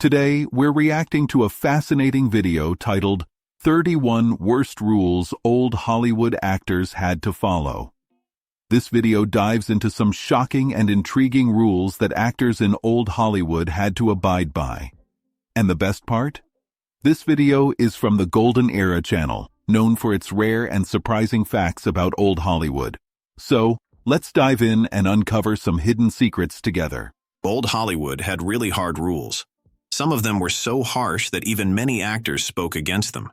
Today, we're reacting to a fascinating video titled 31 Worst Rules Old Hollywood Actors Had to Follow. This video dives into some shocking and intriguing rules that actors in old Hollywood had to abide by. And the best part? This video is from the Golden Era channel, known for its rare and surprising facts about old Hollywood. So, let's dive in and uncover some hidden secrets together. Old Hollywood had really hard rules. Some of them were so harsh that even many actors spoke against them.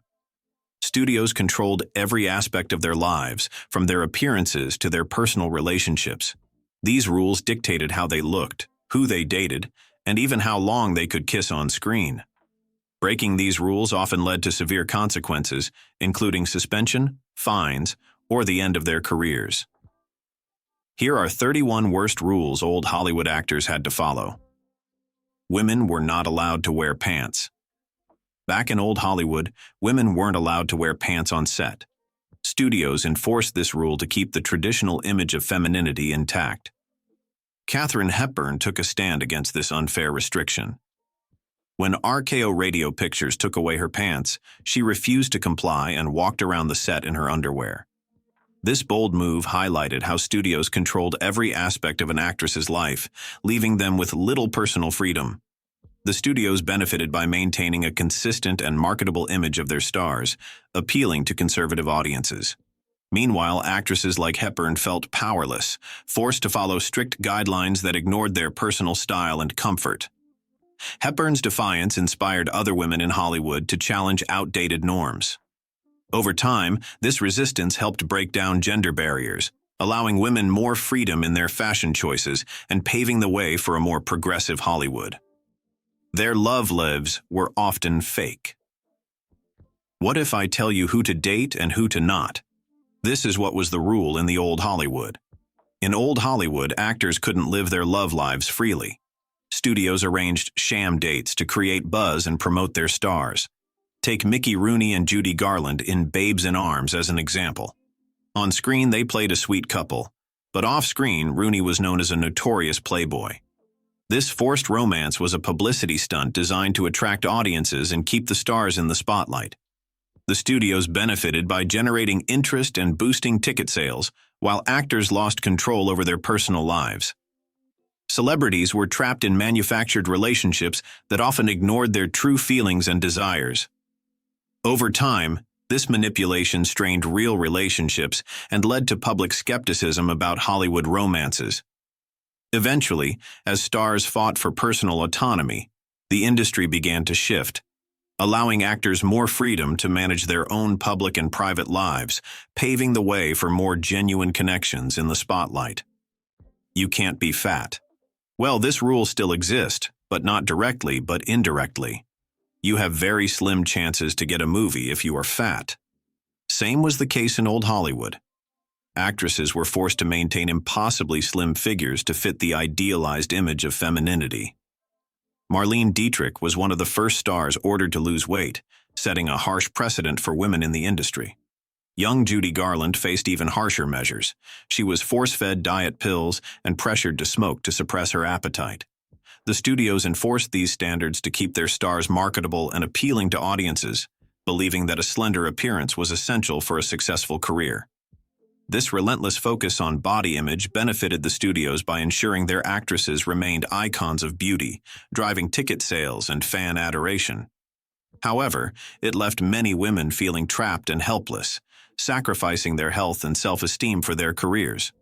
Studios controlled every aspect of their lives, from their appearances to their personal relationships. These rules dictated how they looked, who they dated, and even how long they could kiss on screen. Breaking these rules often led to severe consequences, including suspension, fines, or the end of their careers. Here are 31 worst rules old Hollywood actors had to follow. Women were not allowed to wear pants. Back in old Hollywood, women weren't allowed to wear pants on set. Studios enforced this rule to keep the traditional image of femininity intact. Katharine Hepburn took a stand against this unfair restriction. When RKO Radio Pictures took away her pants, she refused to comply and walked around the set in her underwear. This bold move highlighted how studios controlled every aspect of an actress's life, leaving them with little personal freedom. The studios benefited by maintaining a consistent and marketable image of their stars, appealing to conservative audiences. Meanwhile, actresses like Hepburn felt powerless, forced to follow strict guidelines that ignored their personal style and comfort. Hepburn's defiance inspired other women in Hollywood to challenge outdated norms. Over time, this resistance helped break down gender barriers, allowing women more freedom in their fashion choices and paving the way for a more progressive Hollywood. Their love lives were often fake. What if I tell you who to date and who to not? This is what was the rule in the old Hollywood. In old Hollywood, actors couldn't live their love lives freely. Studios arranged sham dates to create buzz and promote their stars. Take Mickey Rooney and Judy Garland in Babes in Arms as an example. On screen, they played a sweet couple, but off-screen, Rooney was known as a notorious playboy. This forced romance was a publicity stunt designed to attract audiences and keep the stars in the spotlight. The studios benefited by generating interest and boosting ticket sales, while actors lost control over their personal lives. Celebrities were trapped in manufactured relationships that often ignored their true feelings and desires. Over time, this manipulation strained real relationships and led to public skepticism about Hollywood romances. Eventually, as stars fought for personal autonomy, the industry began to shift, allowing actors more freedom to manage their own public and private lives, paving the way for more genuine connections in the spotlight. You can't be fat. Well, this rule still exists, but not directly, but indirectly. You have very slim chances to get a movie if you are fat. Same was the case in old Hollywood. Actresses were forced to maintain impossibly slim figures to fit the idealized image of femininity. Marlene Dietrich was one of the first stars ordered to lose weight, setting a harsh precedent for women in the industry. Young Judy Garland faced even harsher measures. She was force-fed diet pills and pressured to smoke to suppress her appetite. The studios enforced these standards to keep their stars marketable and appealing to audiences, believing that a slender appearance was essential for a successful career. This relentless focus on body image benefited the studios by ensuring their actresses remained icons of beauty, driving ticket sales and fan adoration. However, it left many women feeling trapped and helpless, sacrificing their health and self-esteem for their careers.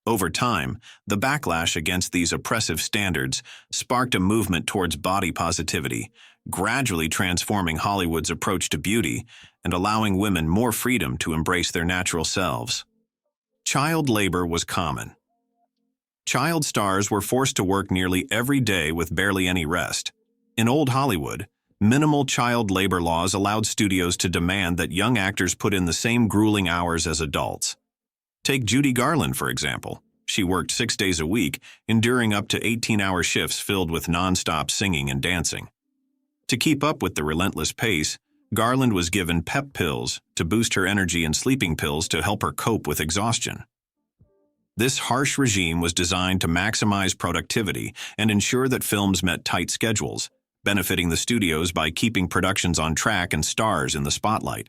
Over time, the backlash against these oppressive standards sparked a movement towards body positivity, gradually transforming Hollywood's approach to beauty and allowing women more freedom to embrace their natural selves. Child labor was common. Child stars were forced to work nearly every day with barely any rest. In old Hollywood, minimal child labor laws allowed studios to demand that young actors put in the same grueling hours as adults. Take Judy Garland, for example. She worked 6 days a week, enduring up to 18-hour shifts filled with non-stop singing and dancing. To keep up with the relentless pace, Garland was given pep pills to boost her energy and sleeping pills to help her cope with exhaustion. This harsh regime was designed to maximize productivity and ensure that films met tight schedules, benefiting the studios by keeping productions on track and stars in the spotlight.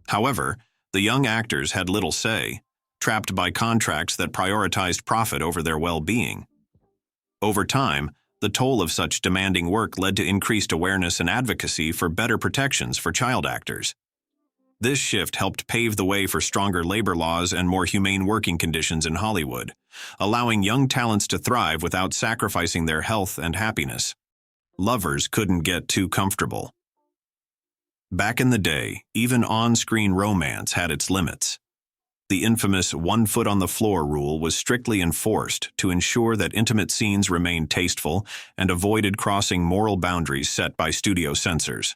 However, the young actors had little say, trapped by contracts that prioritized profit over their well-being. Over time, the toll of such demanding work led to increased awareness and advocacy for better protections for child actors. This shift helped pave the way for stronger labor laws and more humane working conditions in Hollywood, allowing young talents to thrive without sacrificing their health and happiness. Lovers couldn't get too comfortable. Back in the day, even on-screen romance had its limits. The infamous one foot on the floor rule was strictly enforced to ensure that intimate scenes remained tasteful and avoided crossing moral boundaries set by studio censors.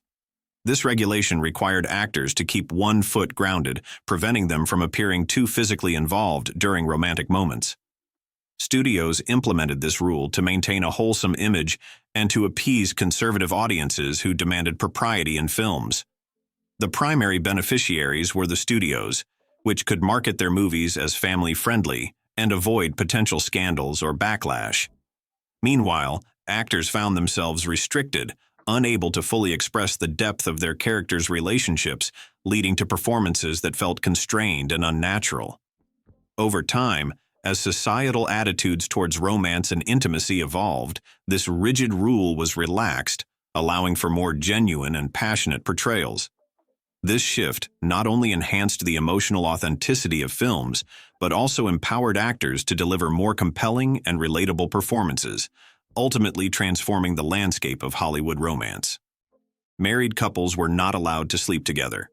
This regulation required actors to keep 1 foot grounded, preventing them from appearing too physically involved during romantic moments. Studios implemented this rule to maintain a wholesome image and to appease conservative audiences who demanded propriety in films. The primary beneficiaries were the studios, which could market their movies as family-friendly and avoid potential scandals or backlash. Meanwhile, actors found themselves restricted, unable to fully express the depth of their characters' relationships, leading to performances that felt constrained and unnatural. Over time, as societal attitudes towards romance and intimacy evolved, this rigid rule was relaxed, allowing for more genuine and passionate portrayals. This shift not only enhanced the emotional authenticity of films, but also empowered actors to deliver more compelling and relatable performances, ultimately transforming the landscape of Hollywood romance. Married couples were not allowed to sleep together.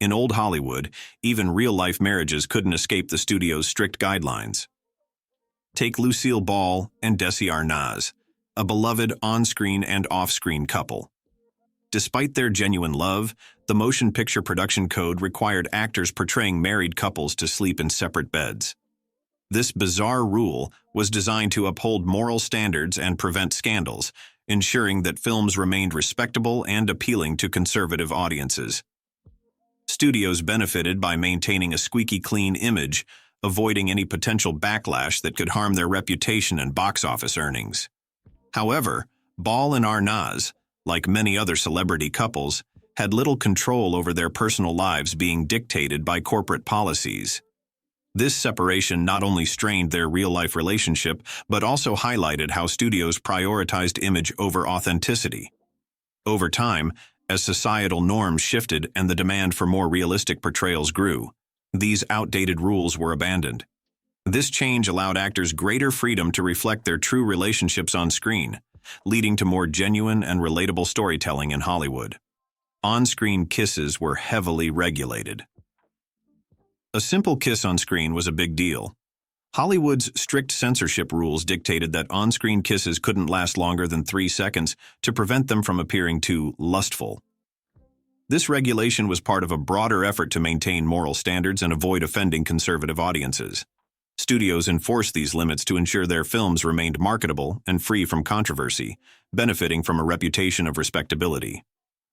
In old Hollywood, even real-life marriages couldn't escape the studio's strict guidelines. Take Lucille Ball and Desi Arnaz, a beloved on-screen and off-screen couple. Despite their genuine love, the motion picture production code required actors portraying married couples to sleep in separate beds. This bizarre rule was designed to uphold moral standards and prevent scandals, ensuring that films remained respectable and appealing to conservative audiences. Studios benefited by maintaining a squeaky clean image, avoiding any potential backlash that could harm their reputation and box office earnings. However, Ball and Arnaz, like many other celebrity couples, had little control over their personal lives being dictated by corporate policies. This separation not only strained their real-life relationship, but also highlighted how studios prioritized image over authenticity. Over time, as societal norms shifted and the demand for more realistic portrayals grew, these outdated rules were abandoned. This change allowed actors greater freedom to reflect their true relationships on screen, leading to more genuine and relatable storytelling in Hollywood. On-screen kisses were heavily regulated. A simple kiss on screen was a big deal. Hollywood's strict censorship rules dictated that on-screen kisses couldn't last longer than 3 seconds to prevent them from appearing too lustful. This regulation was part of a broader effort to maintain moral standards and avoid offending conservative audiences. Studios enforced these limits to ensure their films remained marketable and free from controversy, benefiting from a reputation of respectability.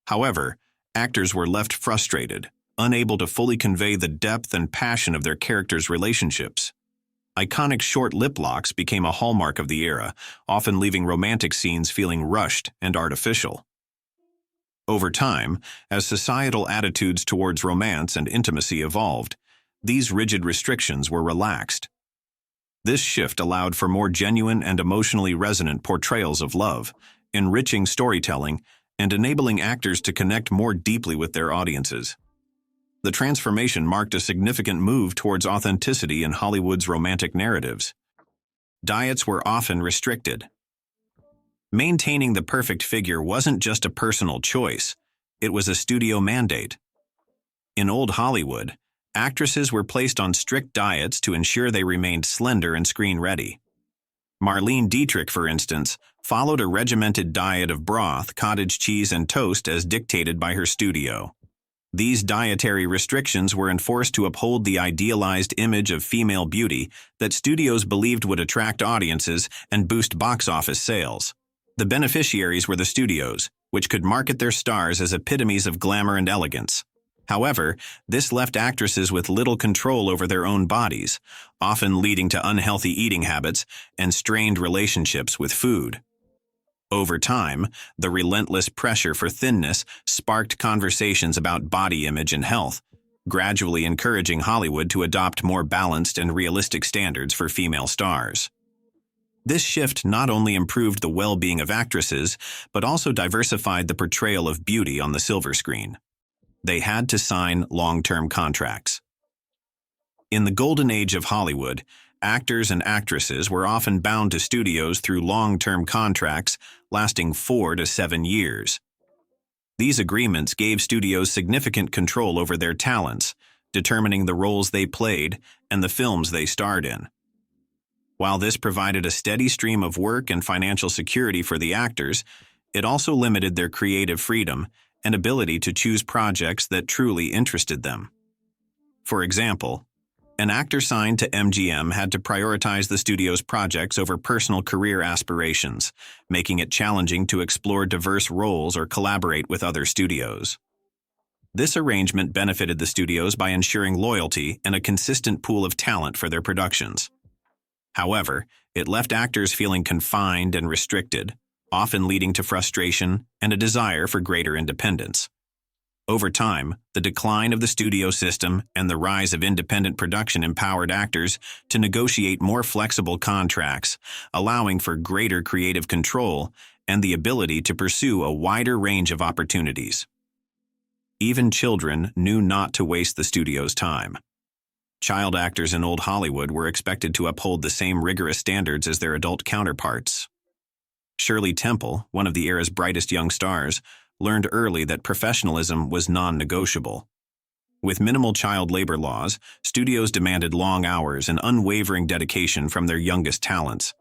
However, actors were left frustrated, unable to fully convey the depth and passion of their characters' relationships. Iconic short lip locks became a hallmark of the era, often leaving romantic scenes feeling rushed and artificial. Over time, as societal attitudes towards romance and intimacy evolved, these rigid restrictions were relaxed. This shift allowed for more genuine and emotionally resonant portrayals of love, enriching storytelling and enabling actors to connect more deeply with their audiences. The transformation marked a significant move towards authenticity in Hollywood's romantic narratives. Diets were often restricted. Maintaining the perfect figure wasn't just a personal choice, it was a studio mandate. In old Hollywood, actresses were placed on strict diets to ensure they remained slender and screen-ready. Marlene Dietrich, for instance, followed a regimented diet of broth, cottage cheese, and toast as dictated by her studio. These dietary restrictions were enforced to uphold the idealized image of female beauty that studios believed would attract audiences and boost box office sales. The beneficiaries were the studios, which could market their stars as epitomes of glamour and elegance. However, this left actresses with little control over their own bodies, often leading to unhealthy eating habits and strained relationships with food. Over time, the relentless pressure for thinness sparked conversations about body image and health, gradually encouraging Hollywood to adopt more balanced and realistic standards for female stars. This shift not only improved the well-being of actresses, but also diversified the portrayal of beauty on the silver screen. They had to sign long-term contracts. In the golden age of Hollywood, actors and actresses were often bound to studios through long-term contracts lasting 4 to 7 years. These agreements gave studios significant control over their talents, determining the roles they played and the films they starred in. While this provided a steady stream of work and financial security for the actors, it also limited their creative freedom and ability to choose projects that truly interested them. For example, an actor signed to MGM had to prioritize the studio's projects over personal career aspirations, making it challenging to explore diverse roles or collaborate with other studios. This arrangement benefited the studios by ensuring loyalty and a consistent pool of talent for their productions. However, it left actors feeling confined and restricted, often leading to frustration and a desire for greater independence. Over time, the decline of the studio system and the rise of independent production empowered actors to negotiate more flexible contracts, allowing for greater creative control and the ability to pursue a wider range of opportunities. Even children knew not to waste the studio's time. Child actors in old Hollywood were expected to uphold the same rigorous standards as their adult counterparts. Shirley Temple, one of the era's brightest young stars, learned early that professionalism was non-negotiable. With minimal child labor laws, studios demanded long hours and unwavering dedication from their youngest talents.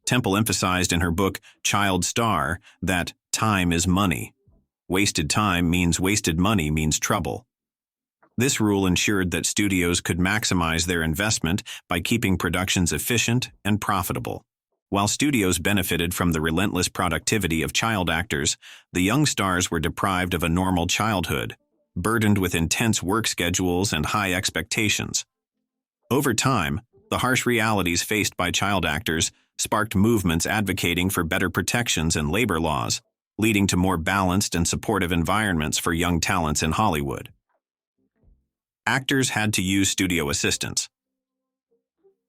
Temple emphasized in her book, Child Star, that time is money. Wasted time means wasted money means trouble. This rule ensured that studios could maximize their investment by keeping productions efficient and profitable. While studios benefited from the relentless productivity of child actors, the young stars were deprived of a normal childhood, burdened with intense work schedules and high expectations. Over time, the harsh realities faced by child actors sparked movements advocating for better protections and labor laws, leading to more balanced and supportive environments for young talents in Hollywood. Actors had to use studio assistants.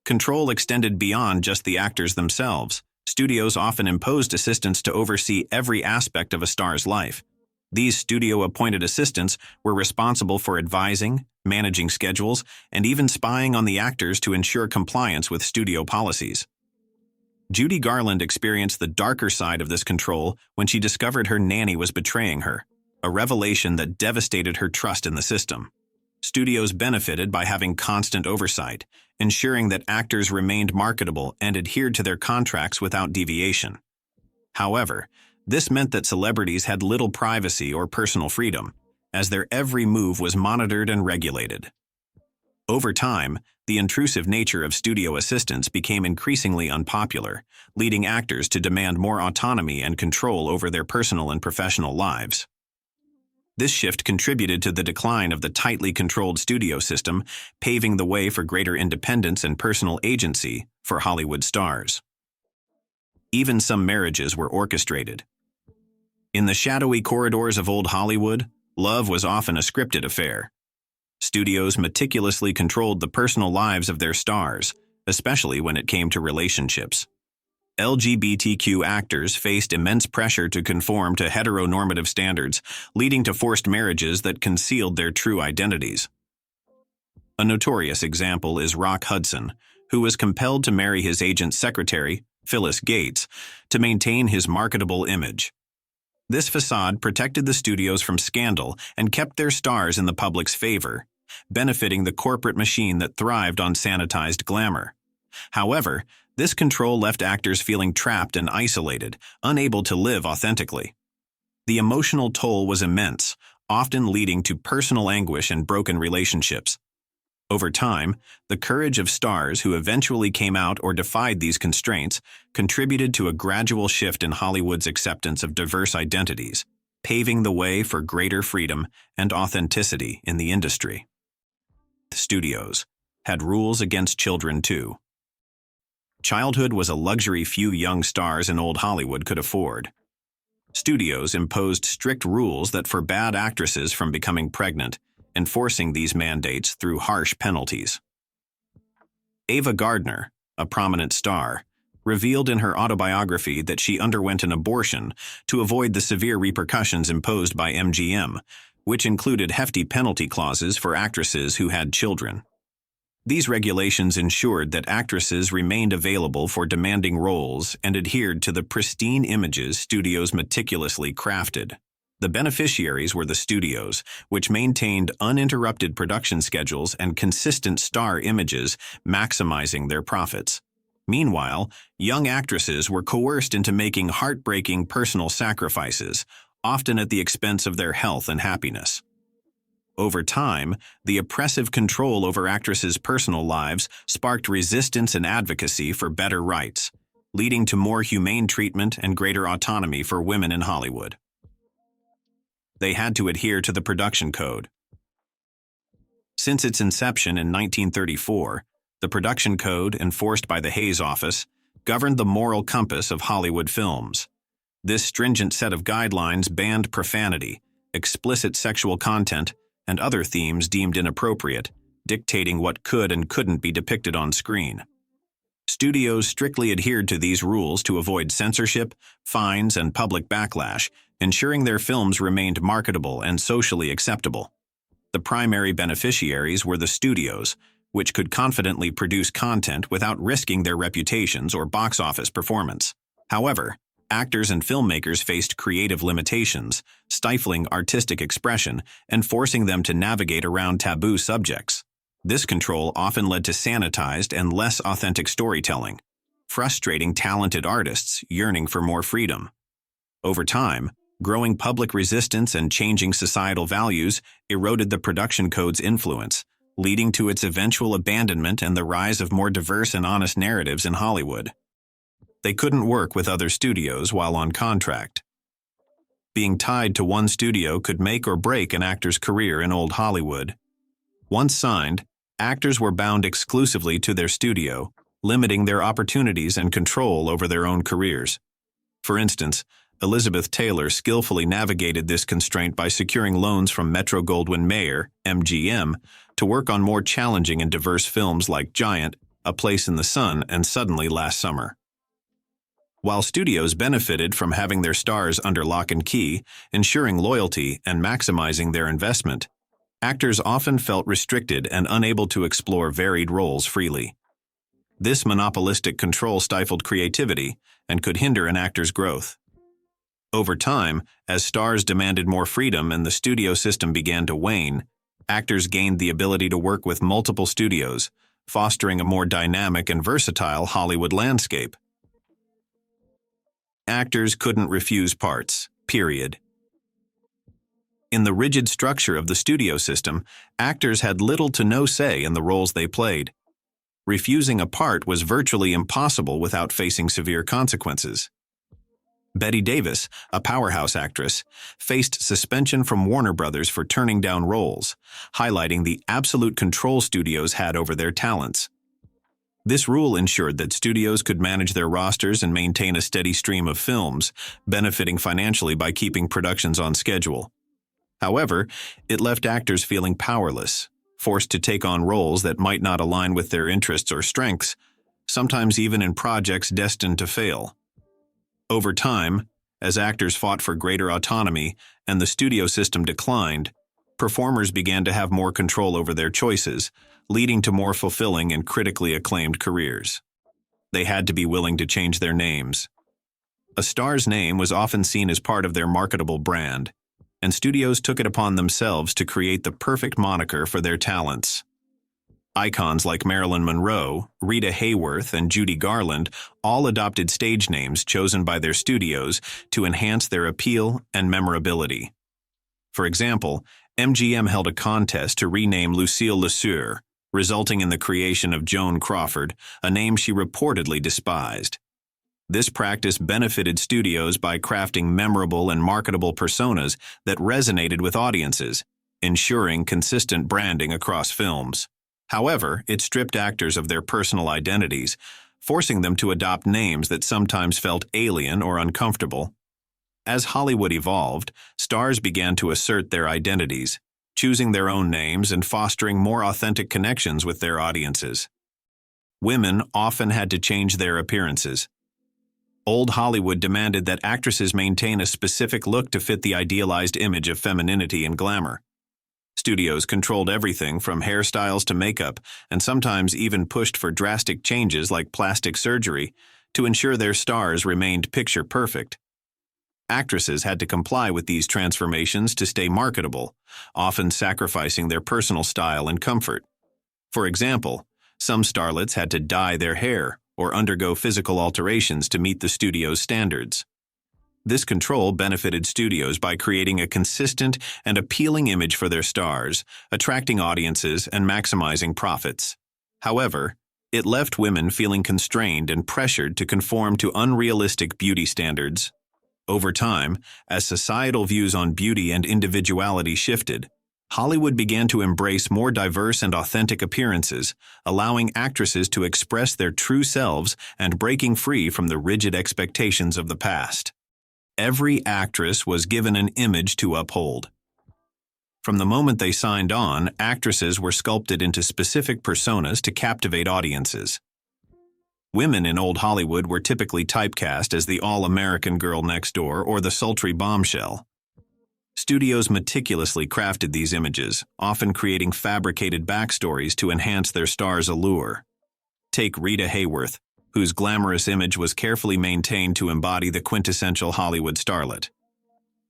Control extended beyond just the actors themselves. Studios often imposed assistants to oversee every aspect of a star's life. These studio-appointed assistants were responsible for advising, managing schedules, and even spying on the actors to ensure compliance with studio policies. Judy Garland experienced the darker side of this control when she discovered her nanny was betraying her, a revelation that devastated her trust in the system. Studios benefited by having constant oversight, ensuring that actors remained marketable and adhered to their contracts without deviation. However, this meant that celebrities had little privacy or personal freedom, as their every move was monitored and regulated. Over time, the intrusive nature of studio assistants became increasingly unpopular, leading actors to demand more autonomy and control over their personal and professional lives. This shift contributed to the decline of the tightly controlled studio system, paving the way for greater independence and personal agency for Hollywood stars. Even some marriages were orchestrated. In the shadowy corridors of old Hollywood, love was often a scripted affair. Studios meticulously controlled the personal lives of their stars, especially when it came to relationships. LGBTQ actors faced immense pressure to conform to heteronormative standards, leading to forced marriages that concealed their true identities. A notorious example is Rock Hudson, who was compelled to marry his agent's secretary, Phyllis Gates, to maintain his marketable image. This facade protected the studios from scandal and kept their stars in the public's favor, benefiting the corporate machine that thrived on sanitized glamour. However, this control left actors feeling trapped and isolated, unable to live authentically. The emotional toll was immense, often leading to personal anguish and broken relationships. Over time, the courage of stars who eventually came out or defied these constraints contributed to a gradual shift in Hollywood's acceptance of diverse identities, paving the way for greater freedom and authenticity in the industry. The studios had rules against children too. Childhood was a luxury few young stars in old Hollywood could afford. Studios imposed strict rules that forbade actresses from becoming pregnant, enforcing these mandates through harsh penalties. Ava Gardner, a prominent star, revealed in her autobiography that she underwent an abortion to avoid the severe repercussions imposed by MGM, which included hefty penalty clauses for actresses who had children. These regulations ensured that actresses remained available for demanding roles and adhered to the pristine images studios meticulously crafted. The beneficiaries were the studios, which maintained uninterrupted production schedules and consistent star images, maximizing their profits. Meanwhile, young actresses were coerced into making heartbreaking personal sacrifices, often at the expense of their health and happiness. Over time, the oppressive control over actresses' personal lives sparked resistance and advocacy for better rights, leading to more humane treatment and greater autonomy for women in Hollywood. They had to adhere to the production code. Since its inception in 1934, the production code, enforced by the Hays Office, governed the moral compass of Hollywood films. This stringent set of guidelines banned profanity, explicit sexual content, and other themes deemed inappropriate, dictating what could and couldn't be depicted on screen. Studios strictly adhered to these rules to avoid censorship, fines, and public backlash, ensuring their films remained marketable and socially acceptable. The primary beneficiaries were the studios, which could confidently produce content without risking their reputations or box office performance. However, actors and filmmakers faced creative limitations, stifling artistic expression and forcing them to navigate around taboo subjects. This control often led to sanitized and less authentic storytelling, frustrating talented artists yearning for more freedom. Over time, growing public resistance and changing societal values eroded the production code's influence, leading to its eventual abandonment and the rise of more diverse and honest narratives in Hollywood. They couldn't work with other studios while on contract. Being tied to one studio could make or break an actor's career in old Hollywood. Once signed, actors were bound exclusively to their studio, limiting their opportunities and control over their own careers. For instance, Elizabeth Taylor skillfully navigated this constraint by securing loans from Metro-Goldwyn-Mayer, MGM, to work on more challenging and diverse films like Giant, A Place in the Sun, and Suddenly Last Summer. While studios benefited from having their stars under lock and key, ensuring loyalty and maximizing their investment, actors often felt restricted and unable to explore varied roles freely. This monopolistic control stifled creativity and could hinder an actor's growth. Over time, as stars demanded more freedom and the studio system began to wane, actors gained the ability to work with multiple studios, fostering a more dynamic and versatile Hollywood landscape. Actors couldn't refuse parts, period. In the rigid structure of the studio system, actors had little to no say in the roles they played. Refusing a part was virtually impossible without facing severe consequences. Bette Davis, a powerhouse actress, faced suspension from Warner Brothers for turning down roles, highlighting the absolute control studios had over their talents. This rule ensured that studios could manage their rosters and maintain a steady stream of films, benefiting financially by keeping productions on schedule. However, it left actors feeling powerless, forced to take on roles that might not align with their interests or strengths, sometimes even in projects destined to fail. Over time, as actors fought for greater autonomy and the studio system declined, performers began to have more control over their choices, leading to more fulfilling and critically acclaimed careers. They had to be willing to change their names. A star's name was often seen as part of their marketable brand, and studios took it upon themselves to create the perfect moniker for their talents. Icons like Marilyn Monroe, Rita Hayworth, and Judy Garland all adopted stage names chosen by their studios to enhance their appeal and memorability. For example, MGM held a contest to rename Lucille LeSueur, resulting in the creation of Joan Crawford, a name she reportedly despised. This practice benefited studios by crafting memorable and marketable personas that resonated with audiences, ensuring consistent branding across films. However, it stripped actors of their personal identities, forcing them to adopt names that sometimes felt alien or uncomfortable. As Hollywood evolved, stars began to assert their identities, choosing their own names and fostering more authentic connections with their audiences. Women often had to change their appearances. Old Hollywood demanded that actresses maintain a specific look to fit the idealized image of femininity and glamour. Studios controlled everything from hairstyles to makeup, and sometimes even pushed for drastic changes like plastic surgery to ensure their stars remained picture-perfect. Actresses had to comply with these transformations to stay marketable, often sacrificing their personal style and comfort. For example, some starlets had to dye their hair or undergo physical alterations to meet the studio's standards. This control benefited studios by creating a consistent and appealing image for their stars, attracting audiences and maximizing profits. However, it left women feeling constrained and pressured to conform to unrealistic beauty standards. Over time, as societal views on beauty and individuality shifted, Hollywood began to embrace more diverse and authentic appearances, allowing actresses to express their true selves and breaking free from the rigid expectations of the past. Every actress was given an image to uphold. From the moment they signed on, actresses were sculpted into specific personas to captivate audiences. Women in Old Hollywood were typically typecast as the all-American girl next door or the sultry bombshell. Studios meticulously crafted these images, often creating fabricated backstories to enhance their stars' allure. Take Rita Hayworth, whose glamorous image was carefully maintained to embody the quintessential Hollywood starlet.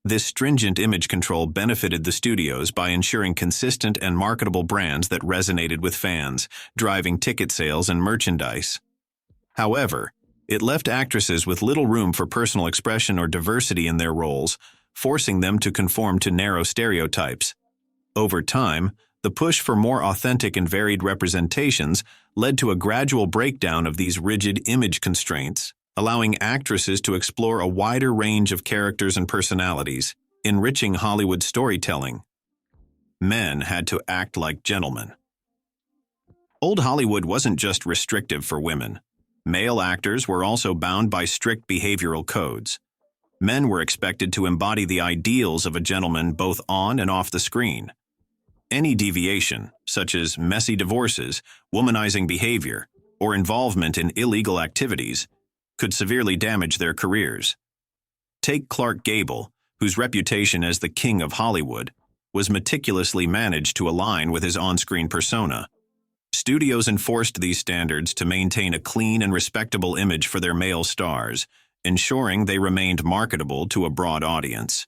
This stringent image control benefited the studios by ensuring consistent and marketable brands that resonated with fans, driving ticket sales and merchandise. However, it left actresses with little room for personal expression or diversity in their roles, forcing them to conform to narrow stereotypes. Over time, the push for more authentic and varied representations led to a gradual breakdown of these rigid image constraints, allowing actresses to explore a wider range of characters and personalities, enriching Hollywood storytelling. Men had to act like gentlemen. Old Hollywood wasn't just restrictive for women. Male actors were also bound by strict behavioral codes. Men were expected to embody the ideals of a gentleman both on and off the screen. Any deviation, such as messy divorces, womanizing behavior, or involvement in illegal activities, could severely damage their careers. Take Clark Gable, whose reputation as the King of Hollywood was meticulously managed to align with his on-screen persona. Studios enforced these standards to maintain a clean and respectable image for their male stars, ensuring they remained marketable to a broad audience.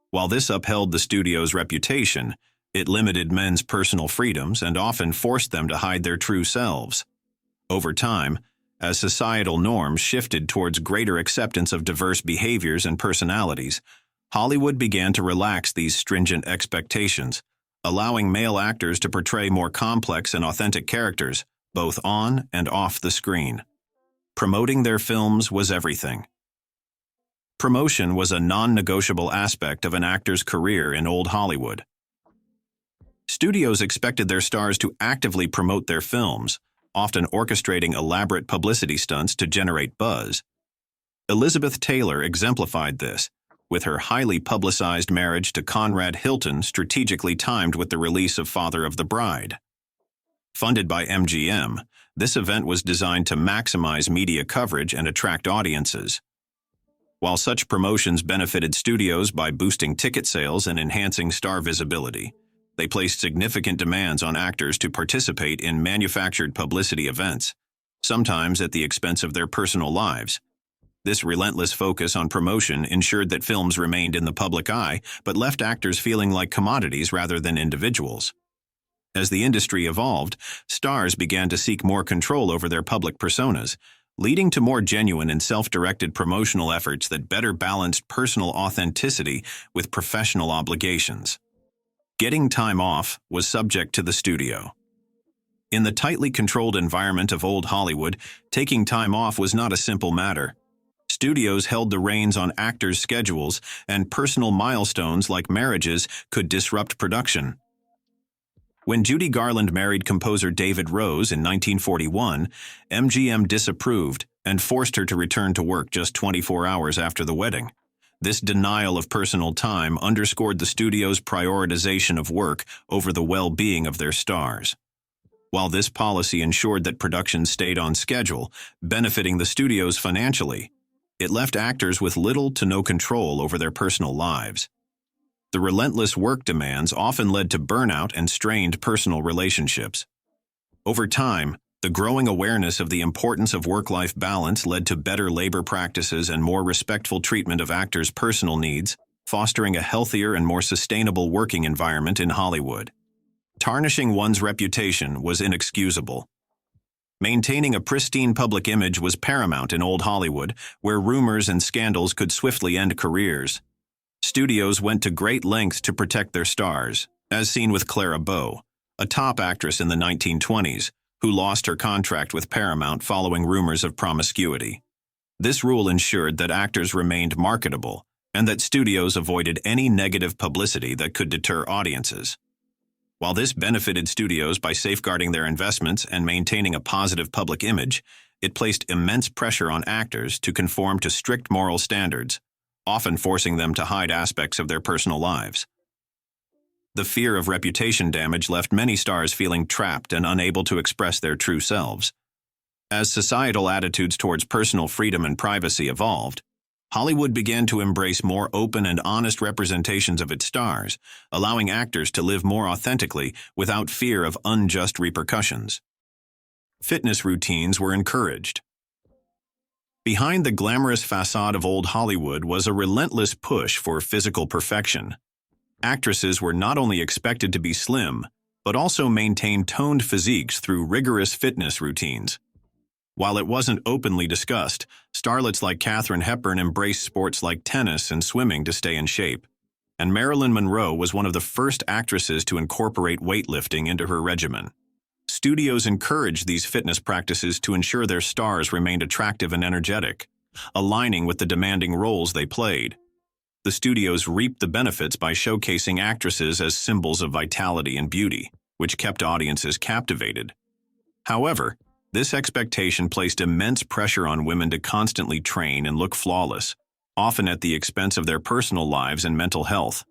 While this upheld the studio's reputation, it limited men's personal freedoms and often forced them to hide their true selves. Over time, as societal norms shifted towards greater acceptance of diverse behaviors and personalities, Hollywood began to relax these stringent expectations, allowing male actors to portray more complex and authentic characters, both on and off the screen. Promoting their films was everything. Promotion was a non-negotiable aspect of an actor's career in Old Hollywood. Studios expected their stars to actively promote their films, often orchestrating elaborate publicity stunts to generate buzz. Elizabeth Taylor exemplified this, with her highly publicized marriage to Conrad Hilton strategically timed with the release of Father of the Bride. Funded by MGM, this event was designed to maximize media coverage and attract audiences. While such promotions benefited studios by boosting ticket sales and enhancing star visibility, they placed significant demands on actors to participate in manufactured publicity events, sometimes at the expense of their personal lives. This relentless focus on promotion ensured that films remained in the public eye, but left actors feeling like commodities rather than individuals. As the industry evolved, stars began to seek more control over their public personas, leading to more genuine and self-directed promotional efforts that better balanced personal authenticity with professional obligations. Getting time off was subject to the studio. In the tightly controlled environment of Old Hollywood, taking time off was not a simple matter. Studios held the reins on actors' schedules, and personal milestones like marriages could disrupt production. When Judy Garland married composer David Rose in 1941, MGM disapproved and forced her to return to work just 24 hours after the wedding. This denial of personal time underscored the studio's prioritization of work over the well-being of their stars. While this policy ensured that production stayed on schedule, benefiting the studios financially, it left actors with little to no control over their personal lives. The relentless work demands often led to burnout and strained personal relationships. Over time, the growing awareness of the importance of work-life balance led to better labor practices and more respectful treatment of actors' personal needs, fostering a healthier and more sustainable working environment in Hollywood. Tarnishing one's reputation was inexcusable. Maintaining a pristine public image was paramount in old Hollywood, where rumors and scandals could swiftly end careers. Studios went to great lengths to protect their stars, as seen with Clara Bow, a top actress in the 1920s, who lost her contract with Paramount following rumors of promiscuity. This rule ensured that actors remained marketable and that studios avoided any negative publicity that could deter audiences. While this benefited studios by safeguarding their investments and maintaining a positive public image, it placed immense pressure on actors to conform to strict moral standards, often forcing them to hide aspects of their personal lives. The fear of reputation damage left many stars feeling trapped and unable to express their true selves. As societal attitudes towards personal freedom and privacy evolved, Hollywood began to embrace more open and honest representations of its stars, allowing actors to live more authentically without fear of unjust repercussions. Fitness routines were encouraged. Behind the glamorous facade of old Hollywood was a relentless push for physical perfection. Actresses were not only expected to be slim, but also maintain toned physiques through rigorous fitness routines. While it wasn't openly discussed, starlets like Katharine Hepburn embraced sports like tennis and swimming to stay in shape. And Marilyn Monroe was one of the first actresses to incorporate weightlifting into her regimen. Studios encouraged these fitness practices to ensure their stars remained attractive and energetic, aligning with the demanding roles they played. The studios reaped the benefits by showcasing actresses as symbols of vitality and beauty, which kept audiences captivated. However, this expectation placed immense pressure on women to constantly train and look flawless, often at the expense of their personal lives and mental health.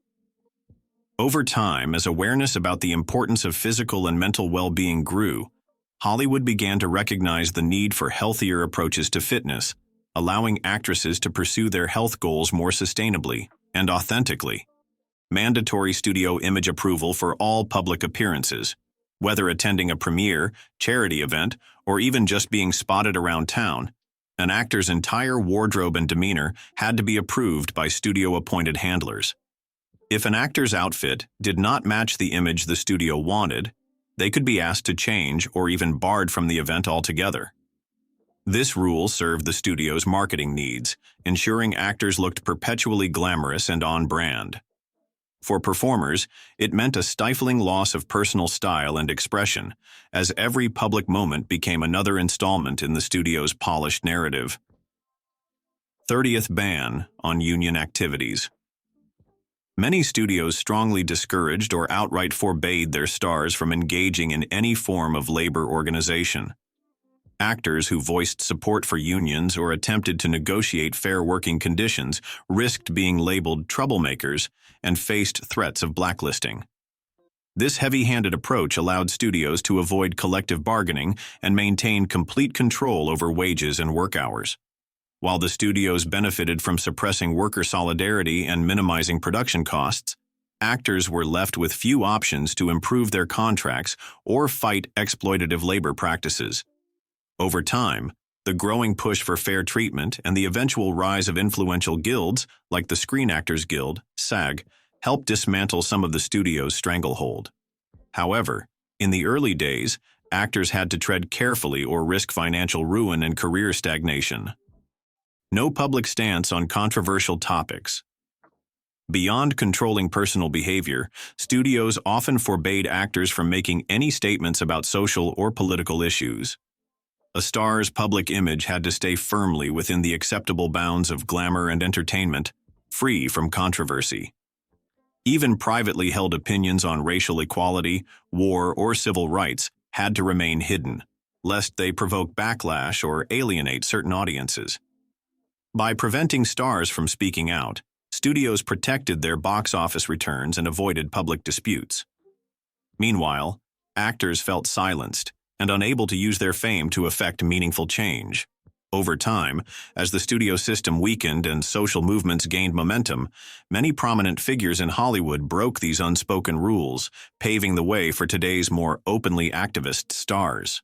Over time, as awareness about the importance of physical and mental well-being grew, Hollywood began to recognize the need for healthier approaches to fitness, allowing actresses to pursue their health goals more sustainably and authentically. Mandatory studio image approval for all public appearances, whether attending a premiere, charity event, or even just being spotted around town, an actor's entire wardrobe and demeanor had to be approved by studio-appointed handlers. If an actor's outfit did not match the image the studio wanted, they could be asked to change or even barred from the event altogether. This rule served the studio's marketing needs, ensuring actors looked perpetually glamorous and on-brand. For performers, it meant a stifling loss of personal style and expression, as every public moment became another installment in the studio's polished narrative. 30th ban on union activities. Many studios strongly discouraged or outright forbade their stars from engaging in any form of labor organization. Actors who voiced support for unions or attempted to negotiate fair working conditions risked being labeled troublemakers and faced threats of blacklisting. This heavy-handed approach allowed studios to avoid collective bargaining and maintain complete control over wages and work hours. While the studios benefited from suppressing worker solidarity and minimizing production costs, actors were left with few options to improve their contracts or fight exploitative labor practices. Over time, the growing push for fair treatment and the eventual rise of influential guilds, like the Screen Actors Guild, SAG, helped dismantle some of the studio's stranglehold. However, in the early days, actors had to tread carefully or risk financial ruin and career stagnation. No public stance on controversial topics. Beyond controlling personal behavior, studios often forbade actors from making any statements about social or political issues. A star's public image had to stay firmly within the acceptable bounds of glamour and entertainment, free from controversy. Even privately held opinions on racial equality, war, or civil rights had to remain hidden, lest they provoke backlash or alienate certain audiences. By preventing stars from speaking out, studios protected their box office returns and avoided public disputes. Meanwhile, actors felt silenced and unable to use their fame to effect meaningful change. Over time, as the studio system weakened and social movements gained momentum, many prominent figures in Hollywood broke these unspoken rules, paving the way for today's more openly activist stars.